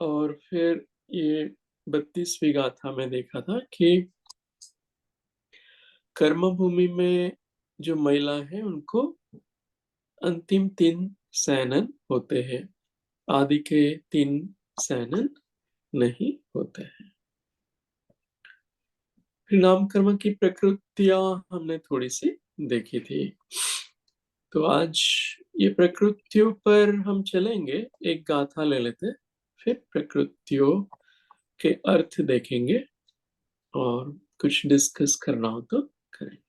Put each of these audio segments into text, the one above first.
और फिर ये 32वीं गाथा में देखा था कि कर्म भूमि में जो महिला है उनको अंतिम 3 सैनन होते हैं, आदि के 3 सैनन नहीं होते हैं। फिर नाम कर्म की प्रकृतियां हमने थोड़ी सी देखी थी। तो आज ये प्रकृतियों पर हम चलेंगे, एक गाथा ले लेते, फिर प्रकृतियों के अर्थ देखेंगे और कुछ डिस्कस करना हो तो करेंगे।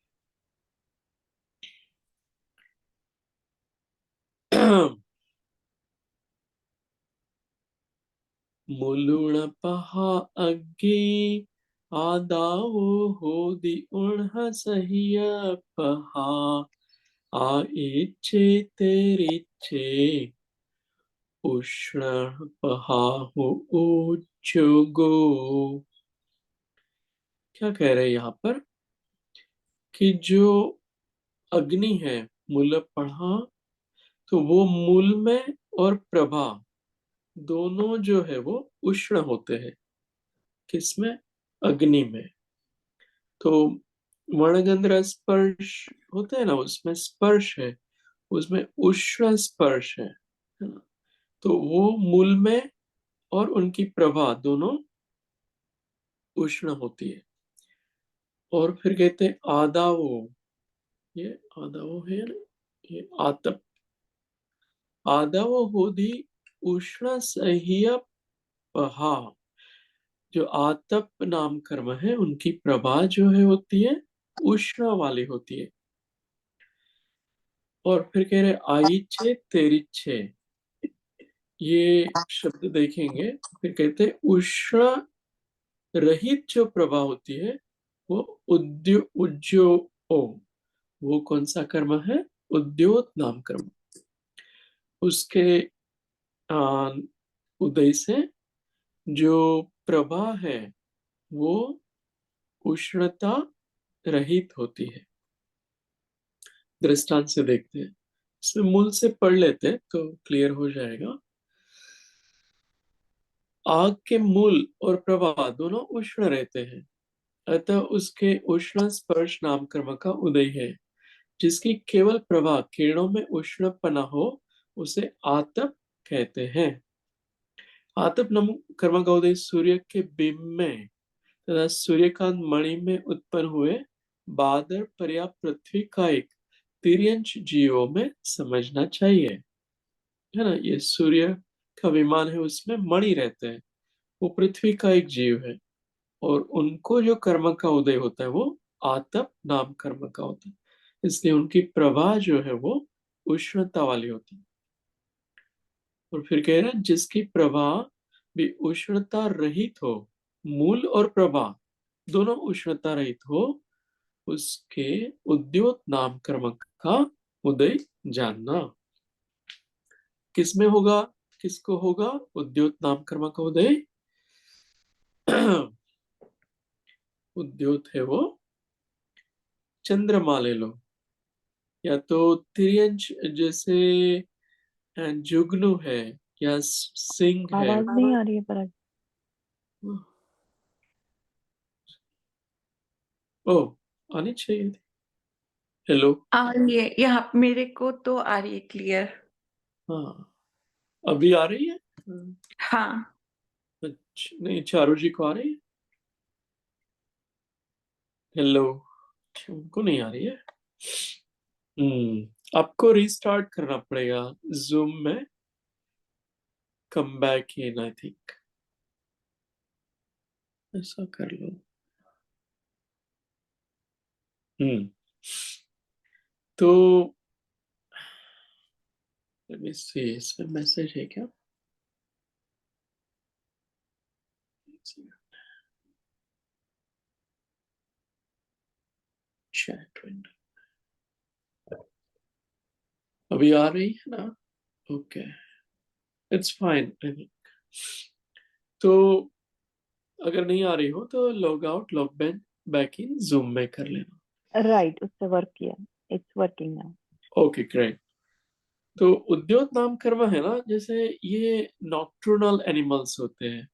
मुलुण पहा अग्गी आदावो होदी उण्ह सहिय पहा आ इच्छे तेरिच्छे उष्ण पहाहु उच्चुगो। क्या कह रहे हैं यहाँ पर कि जो अग्नि है मूल पढ़ा, तो वो मूल में और प्रभा दोनों जो है वो उष्ण होते हैं। किसमें? अग्नि में। तो वर्णगंध स्पर्श होते हैं ना, उसमें स्पर्श है, उसमें उष्ण स्पर्श है ना? तो वो मूल में और उनकी प्रभा दोनों उष्ण होती है। और फिर कहते हैं आदावो, ये आदावो है ना, ये आतप, आदावो होदी उष्ण सह्य पहा। जो आतप नाम कर्म है उनकी प्रभा जो है होती है उष्ण वाली होती है। और फिर कह रहे आइच्छे तेरिच्छे, ये शब्द देखेंगे। फिर कहते हैं उष्ण रहित जो प्रभा होती है वो उद्यो ओ, वो कौन सा कर्म है? उद्योत नाम कर्म। उसके आ, उदय से जो प्रभा है वो उष्णता रहित होती है। दृष्टांत से देखते हैं, इसमें मूल से पढ़ लेते हैं तो क्लियर हो जाएगा। आग के मूल और प्रभा दोनों उष्ण रहते हैं, अतः उसके उष्ण स्पर्श नाम कर्म का उदय है। जिसकी केवल प्रभा किरणों में उष्णपना हो उसे आतप कहते हैं। आतप नाम कर्म का उदय सूर्य के बिंब में तथा सूर्यकांत मणि में उत्पन्न हुए बादल पर्याप्त पृथ्वी का एक तिर्यंश जीवों में समझना चाहिए, है ना। ये सूर्य का विमान है, उसमें मणि रहते हैं, वो पृथ्वी का एक जीव है। और उनको जो कर्म का उदय होता है वो आतप नाम कर्म का होता है, इसलिए उनकी प्रभा जो है वो उष्णता वाली होती है। और फिर कह रहे हैं जिसकी प्रभा भी उष्णता रहित हो, मूल और प्रभा दोनों उष्णता रहित हो, उसके उद्योत नाम कर्म का उदय जानना। किसमें होगा? किसको होगा उद्योत नाम कर्म का उदय? उद्योत है वो चंद्रमा ले लो, या तो तिर्यंश जैसे जुगनू है, या सिंह है। आवाज नहीं आ रही है पर ओ, आनी चाहिए थी। हेलो। आ रही है, यहाँ मेरे को तो आ रही है क्लियर। हाँ, अभी आ रही है। हाँ, अच्छा, नहीं, चारू जी को आ रही है। हेलो। अच्छा, उनको नहीं आ रही है। आपको रीस्टार्ट करना पड़ेगा जूम में, come back in, I think ऐसा कर लो। हम्म तो let me see, इसमें मैसेज है क्या? चैट विंडो अभी आ रही है ना? Okay, it's fine I think. तो अगर नहीं आ रही हो तो log out log back in zoom में कर लेना। राइट, उससे वर्क किया, it's working now. Okay, great. तो उद्योत नाम कर्म है ना, जैसे ये नॉक्टर्नल एनिमल्स होते हैं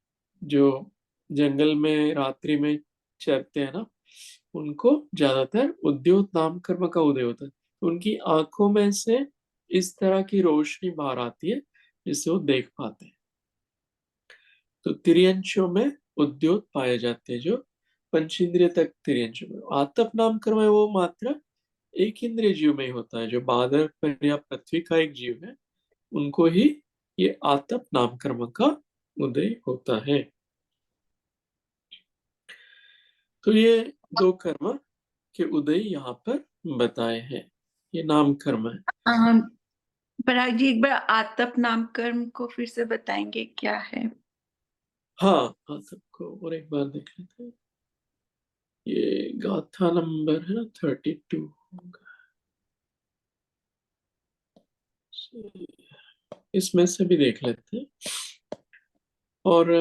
जो जंगल में रात्रि में चरते हैं ना, उनको ज्यादातर उद्योत नाम कर्म का उदय होता है। तो उनकी आंखों में से इस तरह की रोशनी बाहर आती है जिससे वो देख पाते हैं। तो तिर्यंशों में उद्योत पाए जाते हैं, जो पंचेंद्रिय तक तिर्यंशों में। आतप नाम कर्म है वो मात्र एक इंद्रिय जीव में ही होता है, जो बादर पर या पृथ्वी का एक जीव है, उनको ही ये आतप नाम कर्म का उदय होता है। तो ये दो कर्म के उदय यहाँ पर बताए हैं, ये नाम कर्म है। अम, पराग जी, एक बार आतप नाम कर्म को फिर से बताएंगे क्या है? हाँ, आतप को और एक बार देख लेते हैं। ये गाथा नंबर है ना 32 होगा, इसमें से भी देख लेते हैं। और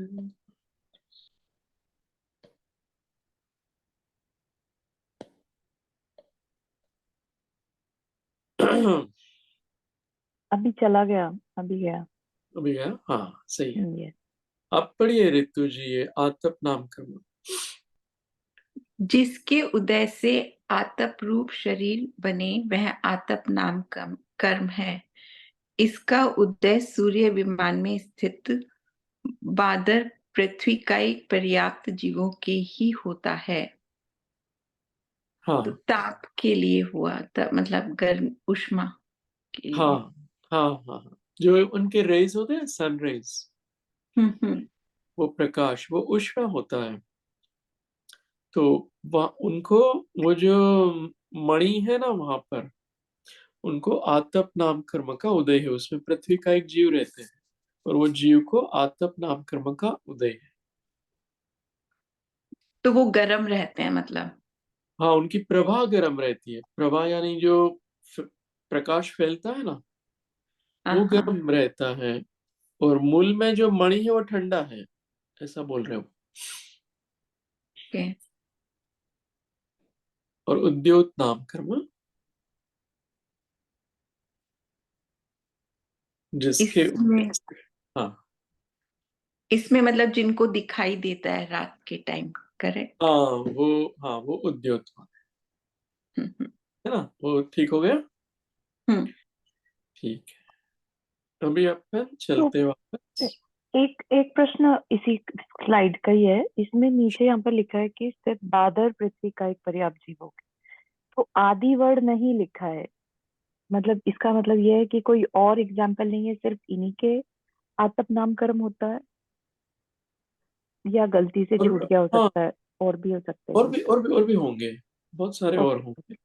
अभी अभी चला गया, अभी गया। गया, हाँ सही है। ये आप पढ़िए ऋतु जी, ये आतप नाम कर्म। जिसके उदय से आतप रूप शरीर बने वह आतप नाम कर्म है। इसका उदय सूर्य विमान में स्थित बादर पृथ्वी का एक पर्याप्त जीवों के ही होता है। हाँ तो ताप के लिए हुआ मतलब गर्म उष्मा के हाँ लिए। हाँ हाँ हाँ, जो उनके रेज होते हैं सन रेज, हम्म। वो प्रकाश, वो उष्णा होता है। तो वह उनको, वो जो मणि है ना वहां पर, उनको आतप नाम कर्म का उदय है। उसमें पृथ्वी का एक जीव रहते हैं और वो जीव को आतप नाम कर्म का उदय है। तो वो गर्म रहते हैं मतलब। हाँ, उनकी प्रभा गर्म रहती है। प्रभा यानी जो फ- प्रकाश फैलता है ना, वो हाँ। गर्म रहता है। और मूल में जो मणि है वो ठंडा है, ऐसा बोल रहे हो। ओके। और उद्योत नाम कर्म, जिसके, इसमें हाँ इसमें मतलब जिनको दिखाई देता है रात के टाइम। करेक्ट। हाँ वो, हाँ वो उद्योत हम्म। है ना, वो ठीक हो गया। हम्म। ठीक है, अभी अपन तो चलते वापस। एक एक प्रश्न इसी स्लाइड का ही है। इसमें नीचे यहाँ पर लिखा है कि सिर्फ दादर पृथ्वी का एक पर्याप्त जीव होगा, तो आदि वर्ड नहीं लिखा है। मतलब इसका मतलब यह है कि कोई और एग्जाम्पल नहीं है, सिर्फ इन्हीं के आतप नाम कर्म होता है, या गलती से और छूट गया हो हाँ, सकता है, और भी हो सकते हैं दूसरे। और भी होंगे, बहुत सारे और ओके होंगे।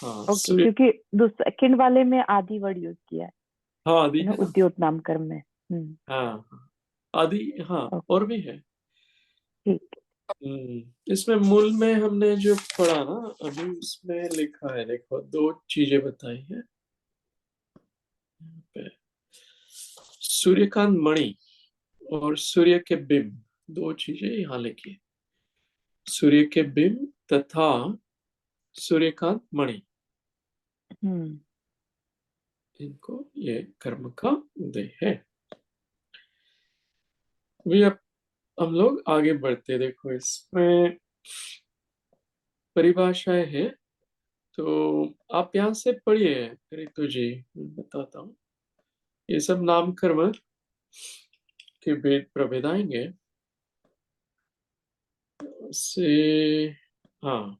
हाँ ओके, सूर्य, क्योंकि सेकंड वाले में आदि वर्ड यूज किया हाँ आदि है ना, है ना। उद्योत नाम कर्म में। हाँ हाँ, आदि, हाँ ओके और भी है। ठीक इसमें मूल में हमने जो पढ़ा ना, अभी उसमें लिखा है, देखो दो चीजें बताई है यहाँ पे। सूर्यकांत मणि और सूर्य के बिंब, दो चीजें यहाँ लिखी है। सूर्य के बिंब तथा सूर्यकांत मणि, है। इनको ये कर्म का उदय है। अभी अब हम लोग आगे बढ़ते, देखो इसमें परिभाषाएं हैं। तो आप यहाँ से पढ़िए रितु जी, मैं बताता हूँ। ये सब नाम कर्म के भेद प्रभेद आएंगे से। हाँ,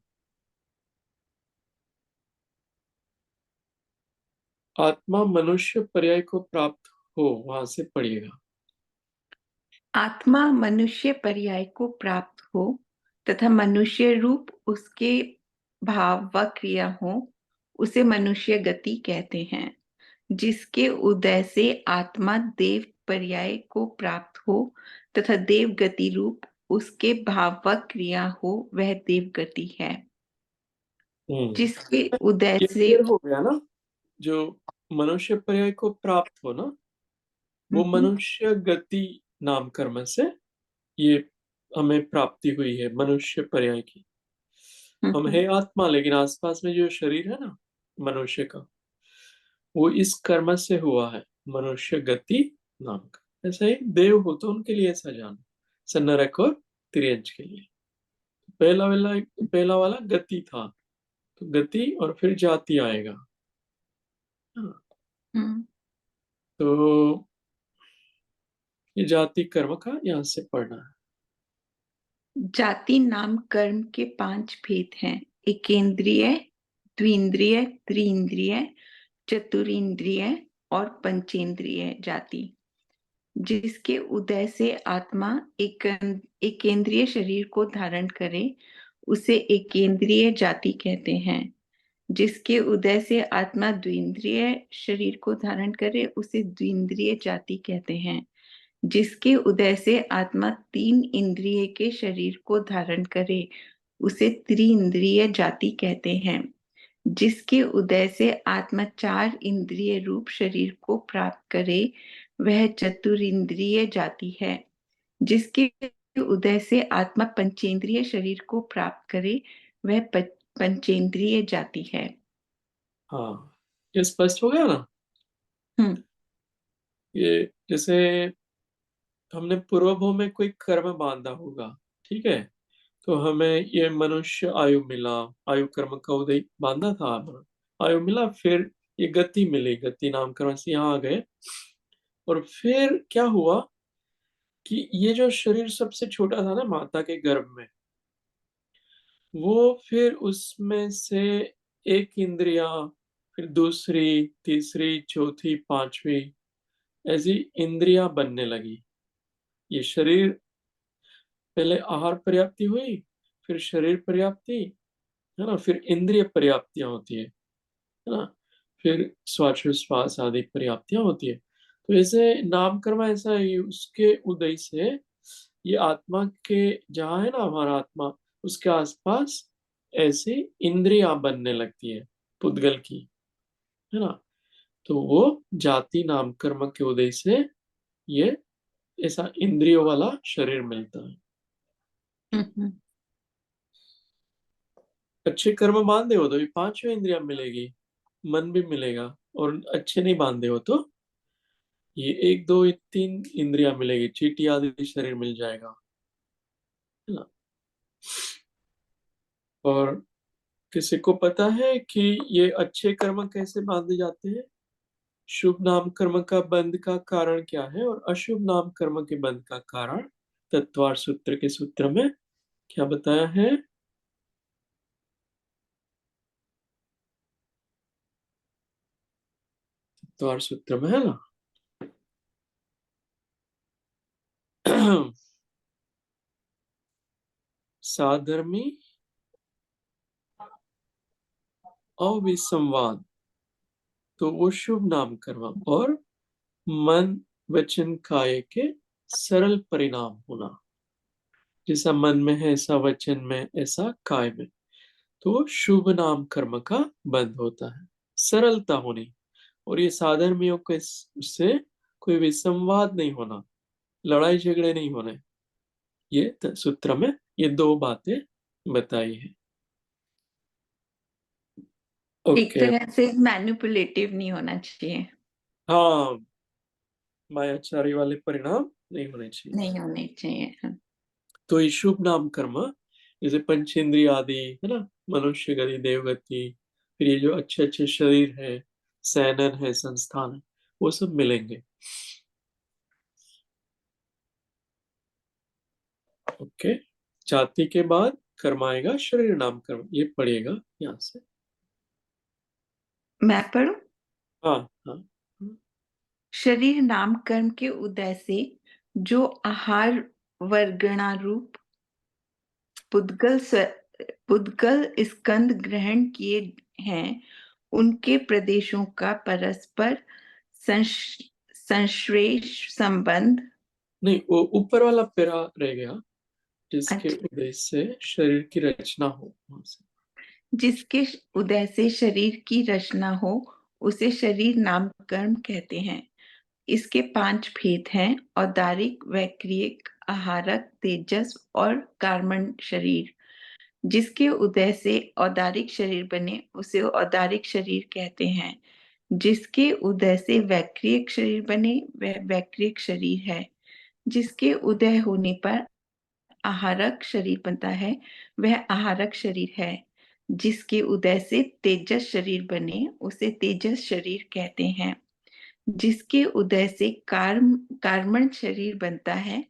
आत्मा मनुष्य पर्याय को प्राप्त हो, वहां से पढ़िएगा। आत्मा मनुष्य पर्याय को प्राप्त हो तथा मनुष्य रूप उसके भाव व क्रिया हो, उसे मनुष्य गति कहते हैं। जिसके उदय से आत्मा देव पर्याय को प्राप्त हो तथा देव गति रूप उसके भाव व क्रिया हो, वह देव गति है। हम्म, जिसके उदय ये से क्लियर हो गया ना। जो मनुष्य पर्याय को प्राप्त हो ना, वो हम्म, मनुष्य गति नाम कर्म से ये हमें प्राप्ति हुई है मनुष्य पर्याय की। हम है आत्मा, लेकिन आसपास में जो शरीर है ना मनुष्य का, वो इस कर्म से हुआ है, मनुष्य गति नाम का। ऐसा ही देव हो तो उनके लिए ऐसा जानो, सन्नरक और तिर्यंच के लिए। पहला वाला गति था, तो गति और फिर जाति आएगा। हाँ, हम्म। तो ये जाति कर्म का यहाँ से पढ़ना है। जाति नाम कर्म के 5 भेद हैं: एकेंद्रिय, द्विंद्रिय, त्रिंद्रिय, चतुरिंद्रिय और पंचेंद्रिय जाति। जिसके उदय से आत्मा एकेंद्रिय शरीर को धारण करे उसे एकेंद्रिय जाति कहते हैं। जिसके उदय से आत्मा द्विंद्रिय शरीर को धारण करे उसे द्विंद्रिय जाति कहते हैं। जिसके उदय से आत्मा 3 इंद्रिय के शरीर को धारण करे उसे त्रिइंद्रिय जाति कहते हैं। जिसके उदय से आत्मा 4 इंद्रिय रूप शरीर को प्राप्त करे वह चतुरिंद्रिय जाति है। जिसके उदय से आत्मा पंचेंद्रिय शरीर को प्राप्त करे वह पंचेंद्रिय जाति है। हाँ, ये स्पष्ट हो गया ना। हम्म। ये जैसे हमने पूर्वभव में कोई कर्म बांधा होगा, ठीक है, तो हमें ये मनुष्य आयु मिला, आयु कर्म का उदय बांधा था, आयु मिला, फिर ये गति मिली, गति नाम कर्म से यहाँ आ गए। और फिर क्या हुआ कि ये जो शरीर सबसे छोटा था ना माता के गर्भ में, वो फिर उसमें से एक इंद्रिया, फिर दूसरी, तीसरी, चौथी, पांचवी, ऐसी इंद्रिया बनने लगी। ये शरीर पहले आहार पर्याप्ति हुई, फिर शरीर पर्याप्ति, है ना, फिर इंद्रिय पर्याप्तियां होती है ना, फिर श्वासोच्छ्वास आदि पर्याप्तियां होती है। तो ऐसे नामकर्म ऐसा है, उसके उदय से ये आत्मा के, जहाँ है ना हमारा आत्मा, उसके आसपास ऐसी इंद्रियां बनने लगती है पुद्गल की, है ना। तो वो जाति नाम कर्म के उदय से ये ऐसा इंद्रियों वाला शरीर मिलता है। हम्म। अच्छे कर्म बांधे हो तो ये पांचों इंद्रियां मिलेगी, मन भी मिलेगा। और अच्छे नहीं बांधे हो तो ये एक दो तीन इंद्रियां मिलेगी, चींटी आदि शरीर मिल जाएगा, है ना। और किसी को पता है कि ये अच्छे कर्म कैसे बांधे जाते हैं? शुभ नाम कर्म का बंध का कारण क्या है और अशुभ नाम कर्म के बंध का कारण तत्वार सूत्र के सूत्र में क्या बताया है? तत्वार सूत्र में है ना। साधर्मी अविसंवाद, तो वो शुभ नाम कर्म, और मन वचन काय के सरल परिणाम होना, जैसा मन में है ऐसा वचन में ऐसा काय में, तो शुभ नाम कर्म का बंध होता है, सरलता होनी। और ये साधर्मियों के उससे कोई विसंवाद नहीं होना, लड़ाई झगड़े नहीं होने। ये सूत्र में ये दो बातें बताई है। एक ओके। तरह से मैनिपुलेटिव नहीं होना चाहिए। हाँ, मायाचारी वाले परिणाम नहीं होने चाहिए। नहीं होने चाहिए। तो ये शुभ नाम कर्म, जैसे पंचेंद्रिय आदि है ना, मनुष्य गति, देवगति, फिर ये जो अच्छे अच्छे शरीर है, सैनन है, संस्थान है, वो सब मिलेंगे। ओके। जाति के बाद कर्म आएगा, शरीर नाम कर्म, ये पढ़िएगा यहाँ से। मैं पढ़ूं? हाँ हाँ हाँ। शरीर नाम कर्म के उदय से जो आहार वर्गणारूप पुद्गल स्कंद ग्रहण किए हैं उनके प्रदेशों का परस्पर संश्लेष संबंध। नहीं, वो ऊपर वाला पैरा रह गया, जिसके अच्छा। उदय से शरीर की रचना हो, वहां से। जिसके उदय से शरीर की रचना हो उसे शरीर नाम कर्म कहते हैं। इसके 5 भेद हैं: औदारिक, वैक्रियक, आहारक तेजस और कार्मण शरीर। जिसके उदय से औदारिक शरीर बने उसे औदारिक शरीर कहते हैं। जिसके उदय से वैक्रियक शरीर बने वह वैक्रियक शरीर है। जिसके उदय होने पर आहारक शरीर बनता है वह आहारक शरीर है। जिसके उदय से तेजस शरीर बने उसे तेजस शरीर कहते हैं। जिसके उदय से कार्मण शरीर बनता है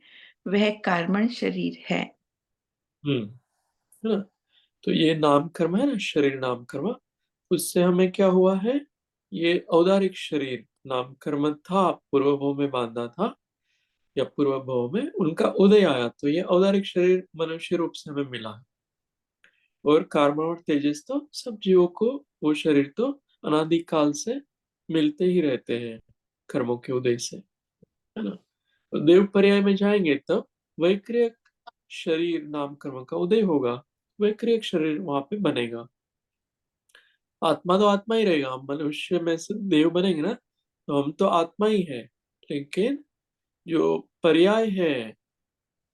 वह कार्मण शरीर है। हम्म, है ना। तो ये नाम कर्म है ना, शरीर नाम कर्म, उससे हमें क्या हुआ है, ये औदारिक शरीर नाम कर्म था, पूर्व भव में बांधा था, या पूर्व भव में उनका उदय आया, तो ये औदारिक शरीर मनुष्य रूप से हमें मिला है। और कार्बन और तेजस तो सब जीवों को, वो शरीर तो अनादि काल से मिलते ही रहते हैं कर्मों के उदय से, है ना। तो देव पर्याय में जाएंगे तब वैक्रियक शरीर नाम कर्म का उदय होगा, वैक्रियक शरीर वहां पे बनेगा। आत्मा तो आत्मा ही रहेगा, हम मनुष्य में से देव बनेंगे ना, तो हम तो आत्मा ही है, लेकिन जो पर्याय है,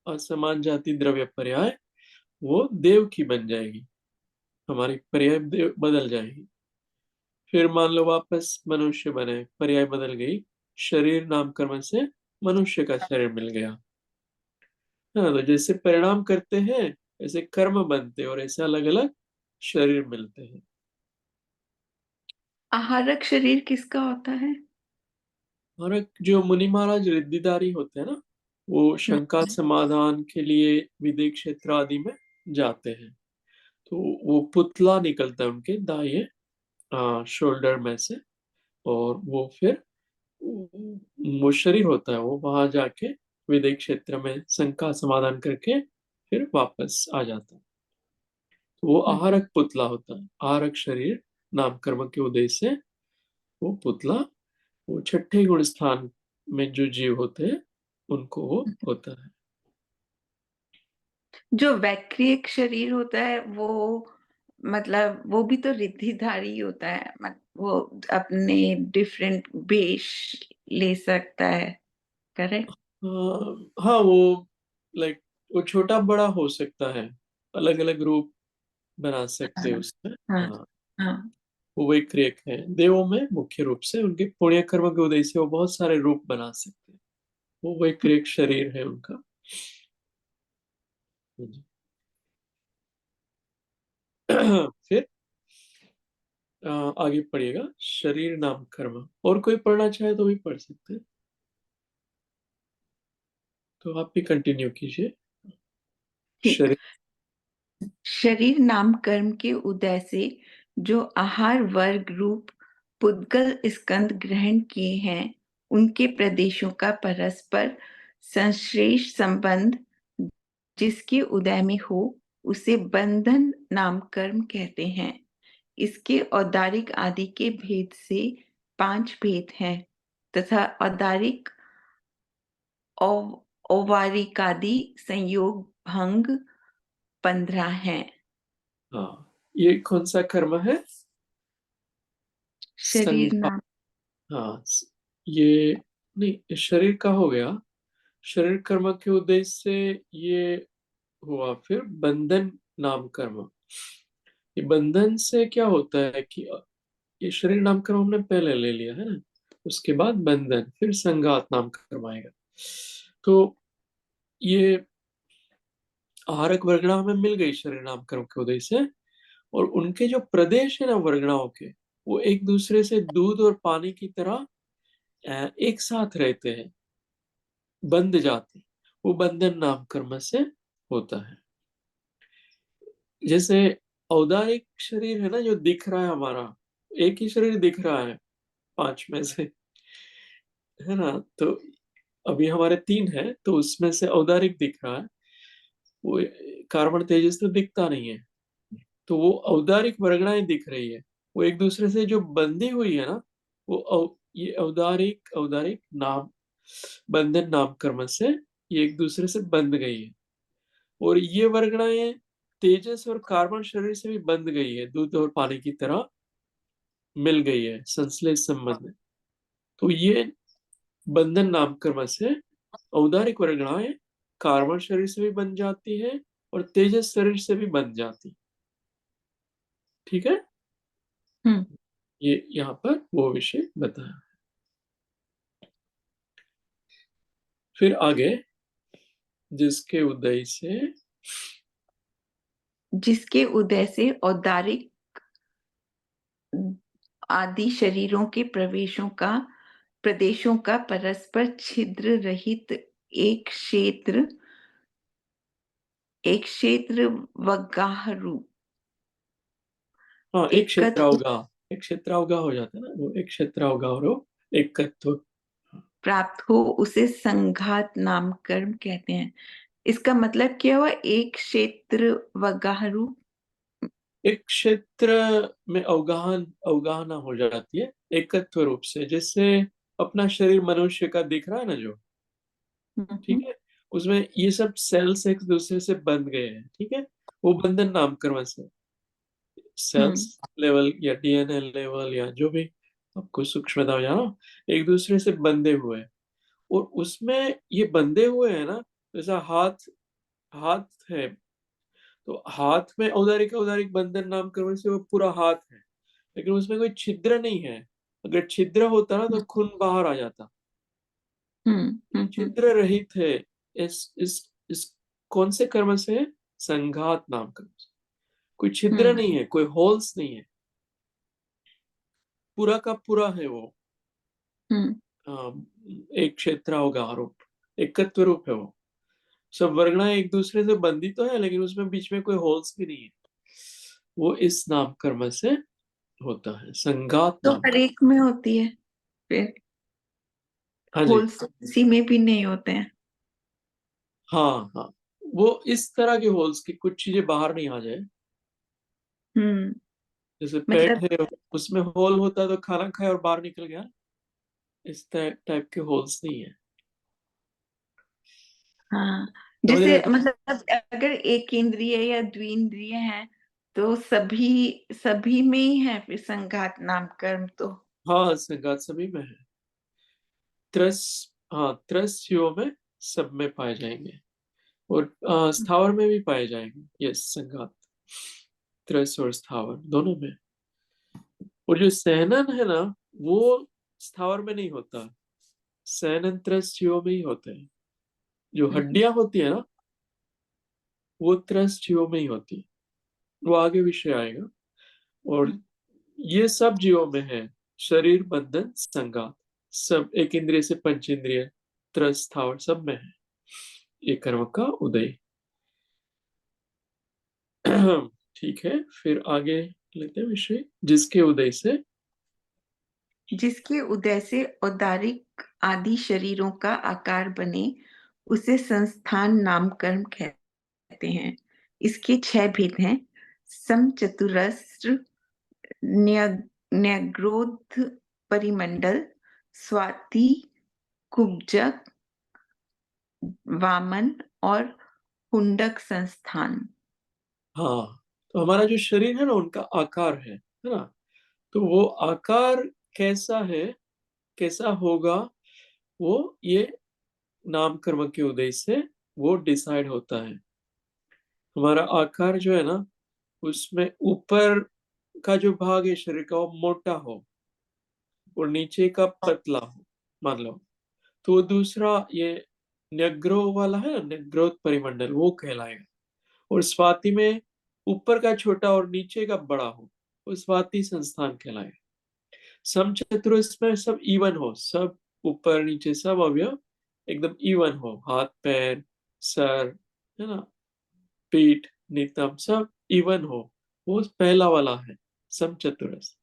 असमान जाति द्रव्य पर्याय, वो देव की बन जाएगी, हमारी पर्याय देव बदल जाएगी। फिर मान लो वापस मनुष्य बने, पर्याय बदल गई, शरीर नाम कर्म से मनुष्य का शरीर मिल गया, है ना। तो जैसे परिणाम करते हैं ऐसे कर्म बनते हैं, और ऐसे अलग अलग शरीर मिलते हैं। आहारक शरीर किसका होता है? और एक जो मुनि महाराज रिद्धिधारी होते हैं ना, वो हम्म, शंका समाधान के लिए विदेह क्षेत्र आदि में जाते हैं, तो वो पुतला निकलता है उनके दाहिने शोल्डर में से, और वो फिर वो शरीर होता है, वो वहां जाके विदेह क्षेत्र में शंका समाधान करके फिर वापस आ जाता है। तो वो हम्म। आहारक पुतला होता है, आहारक शरीर नाम कर्म के उदय से वो पुतला, वो छठे गुण स्थान में जो जीव होते हैं उनको वो होता है। जो वैक्रियक शरीर होता है वो मतलब वो भी तो रिद्धिधारी होता है, वो अपने डिफरेंट वेश ले सकता है, करेक्ट? हाँ, वो लाइक वो छोटा बड़ा हो सकता है, अलग अलग रूप बना सकते हैं हाँ, उसमें। हाँ, हाँ, हाँ। वो वही क्रिएक है देवों में, मुख्य रूप से उनके पुण्य कर्म के उदय से वो बहुत सारे रूप बना सकते हैं, वो वही क्रिएक शरीर है उनका। फिर आगे पढ़िएगा, शरीर नाम कर्म, और कोई पढ़ना चाहे तो भी पढ़ सकते हैं, तो आप भी कंटिन्यू कीजिए। ठीक। शरीर। शरीर नाम कर्म के उदय से जो आहार वर्ग रूप पुद्गल स्कंद ग्रहण किए हैं उनके प्रदेशों का परस्पर संश्लेष संबंध जिसके उदय में हो उसे बंधन नाम कर्म कहते हैं। इसके औदारिक आदि के भेद से 5 भेद हैं तथा औदारिक औवारिकादि संयोग भंग 15 हैं। हाँ, ये कौन सा कर्म है, शरीर संघ। नाम हाँ, ये नहीं, शरीर का हो गया, शरीर कर्म के उद्देश्य से ये हुआ। फिर बंधन नाम कर्म, ये बंधन से क्या होता है कि ये शरीर नाम कर्म हमने पहले ले लिया है ना, उसके बाद बंधन, फिर संघात नाम कर्म आएगा। तो ये आहारक वर्गणा हमें मिल गई शरीर नाम कर्म के उदय से, और उनके जो प्रदेश है ना वर्गणाओं के, वो एक दूसरे से दूध और पानी की तरह एक साथ रहते हैं, बंध जाते, वो बंधन नाम कर्म से होता है। जैसे औदारिक शरीर है ना जो दिख रहा है हमारा, एक ही शरीर दिख रहा है पांच में से, है ना। तो अभी हमारे तीन है, तो उसमें से औदारिक दिख रहा है, वो कार्बन तेजस तो दिखता नहीं है, तो वो औदारिक वर्गणाएं दिख रही है, वो एक दूसरे से जो बंधी हुई है ना, वो ये औदारिक औदारिक नाम बंधन नाम कर्म से ये एक दूसरे से बंध गई है। और ये वर्गणाएं तेजस और कार्बन शरीर से भी बंध गई है, दूध और पानी की तरह मिल गई है, संश्लेष संबंध है। तो ये बंधन नाम कर्म से औदारिक वर्गणाएं कार्बन शरीर से भी बन जाती है और तेजस शरीर से भी बन जाती। ठीक है, हम्म। ये यहाँ पर वो विषय बताया। फिर आगे, जिसके उदय से जिसके उदय से औदारिक आदि शरीरों के प्रदेशों का परस्पर छिद्र रहित एक क्षेत्र वगाहरू हाँ, एकत्व एक क्षेत्रावगा हो जाता है ना, वो एक क्षेत्रावगा और एकत्व प्राप्त हो उसे संघात नामकरण कहते हैं। इसका मतलब क्या हुआ? एक क्षेत्र वगाहरू। एक क्षेत्र में अवगाहना हो जाती है एकत्व रूप से। जैसे अपना शरीर मनुष्य का दिख रहा है ना जो, ठीक हम्म। है, उसमें ये सब सेल्स एक दूसरे से बंध गए हैं, ठीक है, वो बंधन नामकरण से सेल्स हम्म। लेवल या डीएनए लेवल या जो भी आपको सूक्ष्मता हो जाना, एक दूसरे से बंधे हुए हैं। और उसमें ये बंधे हुए हैं ना, जैसा हाथ हाथ है, तो हाथ में औदारिक औदारिक बंधन नामकरण से वो पूरा हाथ है, लेकिन उसमें कोई छिद्र नहीं है। अगर छिद्र होता ना तो खून बाहर आ जाता। हम्म। हम्म। छिद्र रहित है। इस कौन से कर्म से है? संघात नाम कर्म से। कोई छिद्र हम्म। नहीं है, कोई होल्स नहीं है, पूरा का पूरा है वो। हम्म। एक क्षेत्र होगा आरोप, एकत्व रूप है वो। सब वर्गणाएं एक दूसरे से बंधी तो है, लेकिन उसमें बीच में कोई होल्स भी नहीं है। वो इस नाम कर्म से होता है, संघात तो नाम हर कर्म। एक में होती है फिर? हाँ जी। होल्स किसी में भी नहीं होते हैं? हाँ हाँ, वो इस तरह के होल्स की कुछ चीजें बाहर नहीं आ जाए। हम्म। जैसे पेट मतलब, है, उसमें होल होता है तो खाना खाया और बाहर निकल गया, इस टाइप के होल्स नहीं है। हाँ, समझ रहे जैसे हैं तो? मतलब अगर एक इंद्रिय या द्विंद्रिय है तो सभी सभी में ही है फिर संघात नाम कर्म तो। हाँ, संघात सभी में है। त्रस, हाँ, त्रस जीवों में सब में पाए जाएंगे, और स्थावर में भी पाए जाएंगे। यस, संघात त्रस और स्थावर दोनों में। और जो सहनन है ना, वो स्थावर में नहीं होता, सहनन त्रस जीवों में ही होते हैं। जो हम्म। हड्डियां होती है ना, वो त्रस जीवों में ही होती है। वो आगे विषय आएगा। और ये सब जीवों में है, शरीर बंधन संघात, सब एक इंद्रिय से पंच इंद्रिय त्रस स्थावर सब में है ये कर्म का उदय। ठीक है, फिर आगे लेते हैं विषय, जिसके उदय से जिसके उदय से औदारिक आदि शरीरों का आकार बने उसे संस्थान नामकरण कहते हैं। इसके 6 भेद हैं: समचतुरस्र, न्यग्रोध परिमंडल, स्वाति, कुब्जक, वामन और हुंडक संस्थान। हाँ, तो हमारा जो शरीर है ना, उनका आकार है ना, तो वो आकार कैसा है, कैसा होगा, वो ये नाम कर्म के उदय से वो डिसाइड होता है। हमारा आकार जो है ना, उसमें ऊपर का जो भाग है शरीर का वो मोटा हो और नीचे का पतला हो, मान लो, तो वो दूसरा ये न्यग्रो वाला है ना, न्यग्रोध परिमंडल, वो कहलाएगा। और स्वाति में ऊपर का छोटा और नीचे का बड़ा हो, वो स्वाति संस्थान कहलाएगा। समचतुरस्र में सब इवन हो, सब ऊपर नीचे सब अवयव एकदम इवन हो, हाथ पैर सर, है ना, पीठ नितंब सब इवन हो, वो पहला वाला है समचतुरस्र।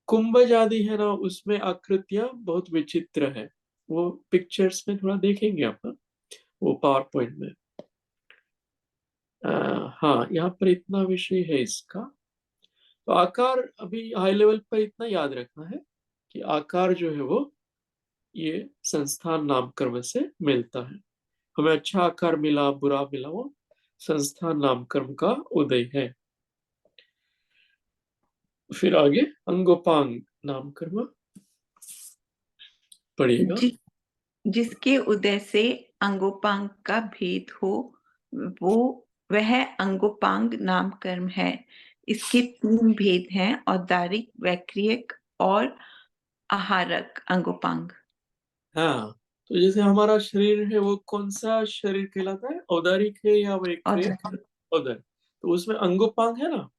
कुंभज आदि है ना, उसमें आकृतियां बहुत विचित्र है। वो पिक्चर्स में थोड़ा देखेंगे आप, वो पावर पॉइंट में। हाँ, यहाँ पर इतना विषय है इसका। तो आकार अभी हाई लेवल पर इतना याद रखना है कि आकार जो है वो ये संस्थान नामकर्म से मिलता है। हमें अच्छा आकार मिला बुरा मिला, वो संस्थान नामकर्म का उदय है। फिर आगे अंगोपांग नामकर्म पढ़िएगा। जिसके उदय से अंगोपांग का भेद हो, वह अंगोपांग नाम कर्म है। इसके 3 भेद हैं: औदारिक, वैक्रियक और आहारक अंगोपांग। हाँ, तो जैसे हमारा शरीर है वो कौन सा शरीर कहलाता है, औदारिक है या वैक्रियक है? औदारिक। औदर। तो उसमें अंगोपांग है ना,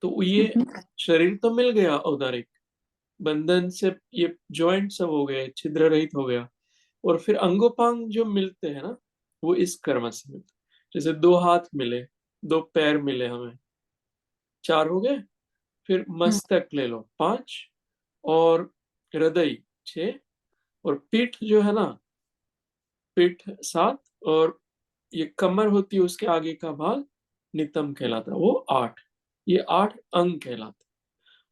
तो ये हम्म, शरीर तो मिल गया औदारिक, बंधन से ये जॉइंट सब हो गए, छिद्र रहित हो गया। और फिर अंगोपांग जो मिलते हैं ना, वो इस कर्म से मिलते हैं। जैसे 2 हाथ मिले, 2 पैर मिले हमें, 4 हो गए। फिर हम्म, मस्तक ले लो, 5। और हृदय 6। और पीठ जो है ना, पीठ 7। और ये कमर होती है, उसके आगे का भाग नितंब कहलाता है, वो 8। ये 8 अंग कहलाते हैं।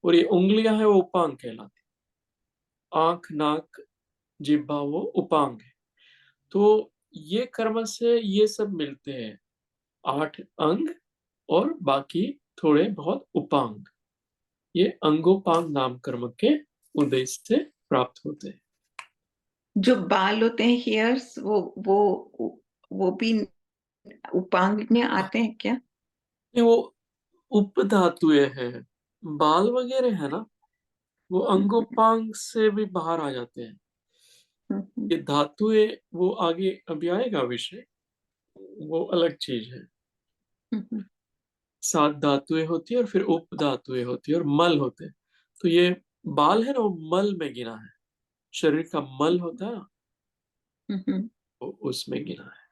और ये उंगलियां हैं, वो उपांग कहलाती है। आंख, नाक, जिह्वा वो उपांग है। तो ये कर्म से ये सब मिलते हैं, 8 अंग और बाकी थोड़े बहुत उपांग। ये अंगोपांग नाम कर्म के उद्देश्य से प्राप्त होते हैं। जो बाल होते हैं, हेयर्स, वो भी उपांग में आते हैं क्या? ये वो उपधातुएं हैं। बाल वगैरह है ना, वो हम्म, अंगोपांग से भी बाहर आ जाते हैं। हम्म, ये धातुएं वो आगे अभी आएगा विषय, वो अलग चीज है। हम्म, 7 धातुएं होती है और फिर उप धातुएं होती है और मल होते हैं। तो ये बाल है ना, वो मल में गिना है। शरीर का मल होता है ना, हम्म, वो उसमें गिना है।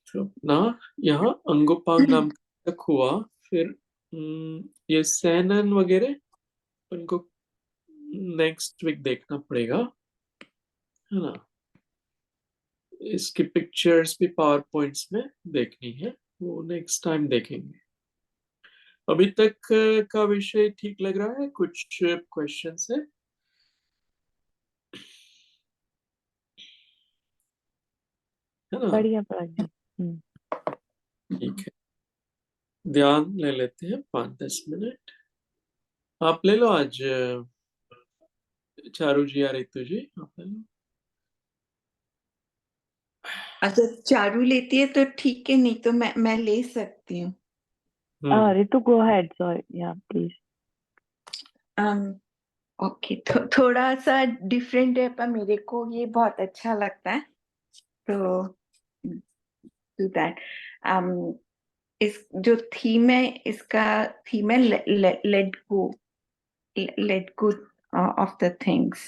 तो ना, यहाँ अंगोपांग नाम तक हुआ। फिर ये सैनन वगैरह, उनको नेक्स्ट वीक देखना पड़ेगा, है ना। इसकी पिक्चर्स भी पावर पॉइंट्स में देखनी है, वो नेक्स्ट टाइम देखेंगे। अभी तक का विषय ठीक लग रहा है? कुछ क्वेश्चंस है ना? बढ़िया पराग जी। ठीक है, ध्यान ले लेते हैं 5-10 मिनट। आप ले लो आज, चारू जी या रितु जी, आप ले लो। अगर चारू लेती है तो ठीक है, नहीं तो मैं ले सकती हूँ। हम्म। रितु गो अहेड, सॉरी, या प्लीज। ओके, थोड़ा सा डिफरेंट है पर मेरे को ये बहुत अच्छा लगता है, तो डू दैट। इस जो थीम है, इसका थीम है let go, let go of the things.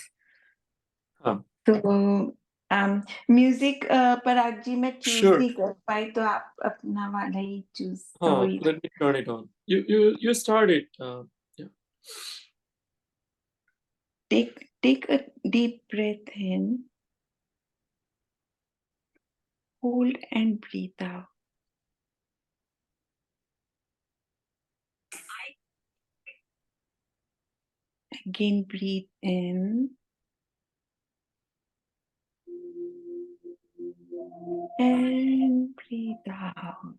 हाँ, तो म्यूजिक पराग जी मैं चूज श्योर। नहीं कर पाई, तो आप अपना वाला ही चूज, तो हाँ, वही। Let me turn it on. You start it. Yeah. Take a deep breath in, hold and breathe out. Again, breathe in and breathe out.